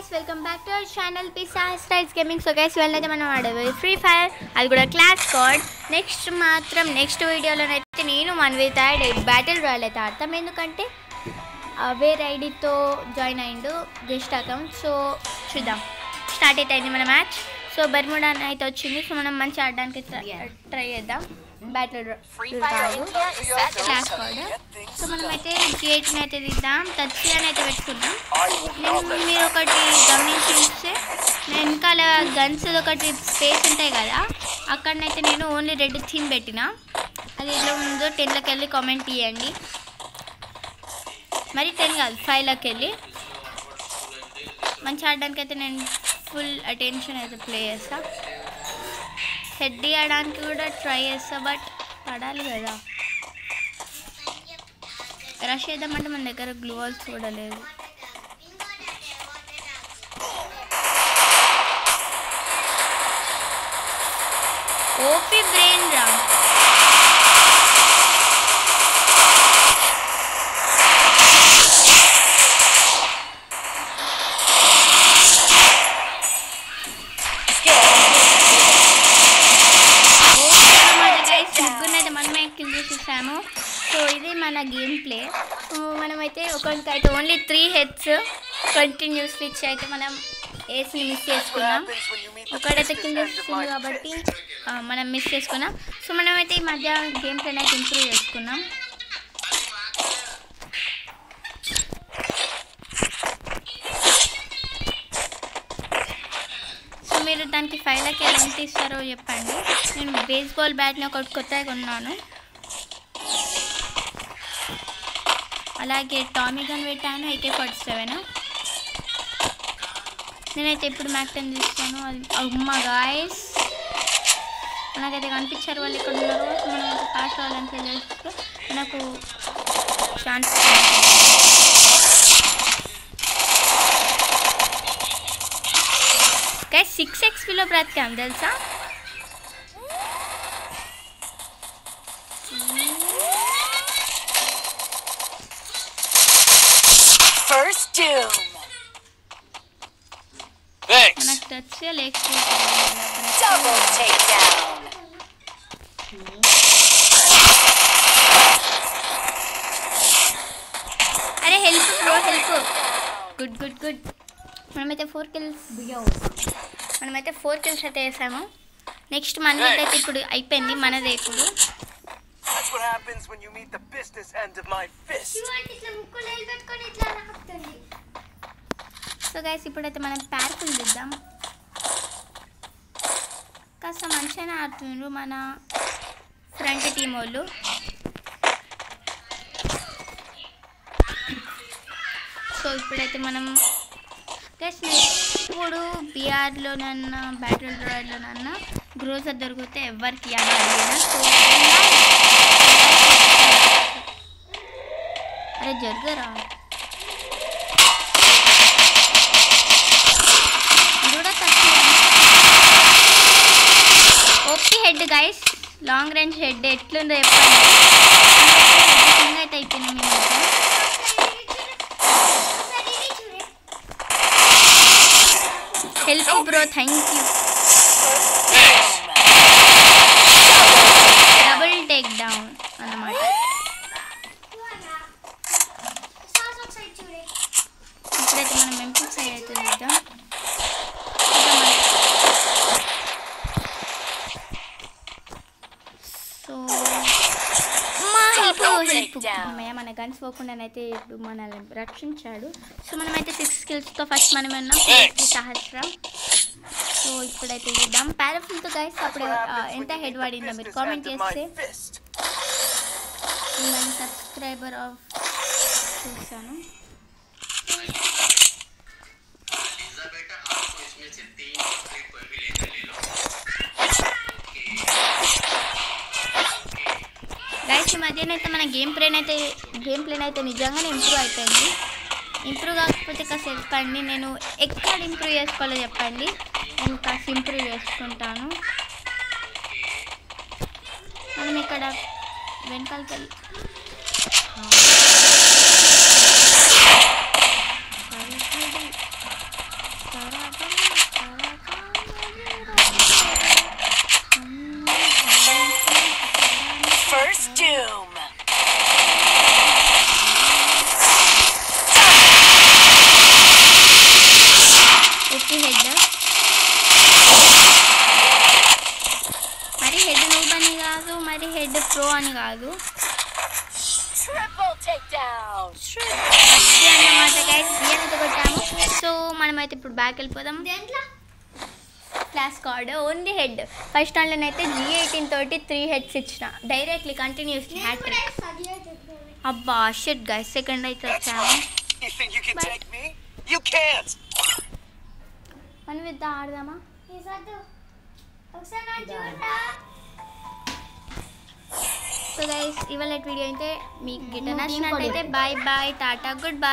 guys, welcome back to our channel Pisa Strides Gaming. So guys, వెళ్ళైతే మనం ఆడేది free fire, అది కూడా class squad. Next వీడియోలో అయితే నేను మన్విత్ బ్యాటిల్ రాయల్ అయితే ఆడతాం. ఎందుకంటే వేరే ఐడితో జాయిన్ అయ్యిండు గెస్ట్ అకౌంట్. సో చూద్దాం, స్టార్ట్ అయితే అయింది మన మ్యాచ్. సో బర్ముడా అయితే వచ్చింది. సో మనం మంచి ఆడడానికి ట్రై చేద్దాం. Battle class squad. సో మనమైతే గేట్ని అయితే తీద్దాం, టచ్ అని అయితే పెట్టుకుందాం. మీరు ఒకటి గమనించిస్తే నేను వెనకాల గన్స్ ఒకటి స్పేస్ ఉంటాయి కదా, అక్కడనైతే నేను ఓన్లీ రెడ్ థీమ్ పెట్టిన. అది ఎట్లా ఉందో 10లోకి వెళ్ళి కామెంట్ ఇవ్వండి. మరి 10 కాదు 5లోకి వెళ్ళి. మంచి ఆడడానికి అయితే నేను ఫుల్ అటెన్షన్ అయితే ప్లే చేస్తా. హెడ్ ఇవ్వడానికి కూడా ట్రై చేస్తా, బట్ పడాలి కదా. రష్ చేద్దామంటే మన దగ్గర గ్లూ వాల్స్ కూడా లేదు. ఓపీ బ్రెయిన్ రా. చూసాము. సో ఇది మన గేమ్ ప్లే. సో మనమైతే ఒకరికైతే ఓన్లీ 3 హెడ్స్ కంటిన్యూస్ ఇచ్చి అయితే మనం ఏస్ని మిస్ చేసుకున్నాం. ఒకడైతే కిల్ చేస్తుంది కాబట్టి మనం మిస్ చేసుకున్నాం. సో మనమైతే ఈ మధ్య గేమ్ ప్లేని అయితే ఇంప్రూవ్ చేసుకున్నాం. సో మీరు దానికి 5లోకి ఎంత ఇస్తారో చెప్పండి. నేను బేస్బాల్ బ్యాట్ని ఒకటి కొత్తగా కొన్నాను. అలాగే టామీ గన్ పెట్టాను, AK-47. నేనైతే ఇప్పుడు మ్యాక్ 10 తీస్తాను. అది అమ్మ గాయస్, నాకైతే కనిపించారు వాళ్ళు ఇక్కడ ఉన్నారు. సో మనం అయితే పాస్ అవ్వాలని తెలియదు, నాకు ఛాన్స్. గైస్ 6 XPలో బ్రతికాం తెలుసా. First doom. Thanks. Double takedown. अरे हेल्प ब्रो हेल्प. गुड మనమైతే 4 కిల్స్ అయితే వేసాము. నెక్స్ట్ మనది అయితే ఇప్పుడు అయిపోయింది, మనదే ఇప్పుడు. That's what happens when you meet the business end of my fist. So guys ఇప్పుడైతే మనం ప్యారఫుల్ దిద్దాం. కాస్త మంచిగానే ఆడుతున్నారు మన ఫ్రంట్ టీం వాళ్ళు. సో ఇప్పుడైతే మనం గైస్ ఇప్పుడు బీఆర్లోనన్నా బ్యాటిల్ రాయల్లోనన్నా గ్రోజర్ దొరికితే ఎవరికి ఇవ్వాలి. సో అరే జరగరా okay. Head guys, long range head ఎట్లుందో చెప్పండి. అయితే అయిపోయింది మీ మధ్య. Help bro, thank you. Double take down అన్నమాట. ఇప్పుడైతే మనం ఎంపీ సైడ్ అయితే చూద్దాం. సో మన గన్స్ పోకుండానైతే ఇప్పుడు మనల్ని రక్షించాడు. సో మనమైతే 6 స్కిల్స్తో ఫస్ట్ మనం ఉన్నాం సహస్రం. సో ఇప్పుడైతే చూద్దాం పారాఫుల్తో గైస్. అప్పుడు ఎంత హెడ్ పడిందో మీరు కామెంట్ చేస్తే మన సబ్స్క్రైబర్ ఆఫ్ చూసాను. గైస్ ఈ మధ్యనైతే మన గేమ్ ప్లేన్ అయితే నిజంగానే ఇంప్రూవ్ అయిపోయింది. ఇంప్రూవ్ కాకపోతే కాస్త చెప్పండి, నేను ఎక్కడ ఇంప్రూవ్ చేసుకోవాలో చెప్పండి, నేను కాస్త ఇంప్రూవ్ చేసుకుంటాను. మనం ఇక్కడ వెనకాలకి వెళ్ళి First doom. ఓకే హెడ్ మరి హెడ్ నూబ్ అని కాదు మరి హెడ్ ప్రో అని కాదు Triple takedown. అన్నమాట గైస్ అయితే కొట్టాము సో మనమైతే ఇప్పుడు బ్యాక్ వెళ్ళిపోదాం class card only head first రౌండ్లో అయితే G18 తోటి 3 హెడ్స్ ఇచ్చిన డైరెక్ట్లీ కంటిన్యూస్లీ హ్యాట్రిక్ అబ్బా షిట్ గైస్ సెకండ్ అయితే వచ్చాము You think you can take me? You can't! మనం విద్ద ఆడదామా సో గైస్ ఇవాళ వీడియో అయితే మీకు గిట్ట నచ్చినట్లయితే bye bye tata good bye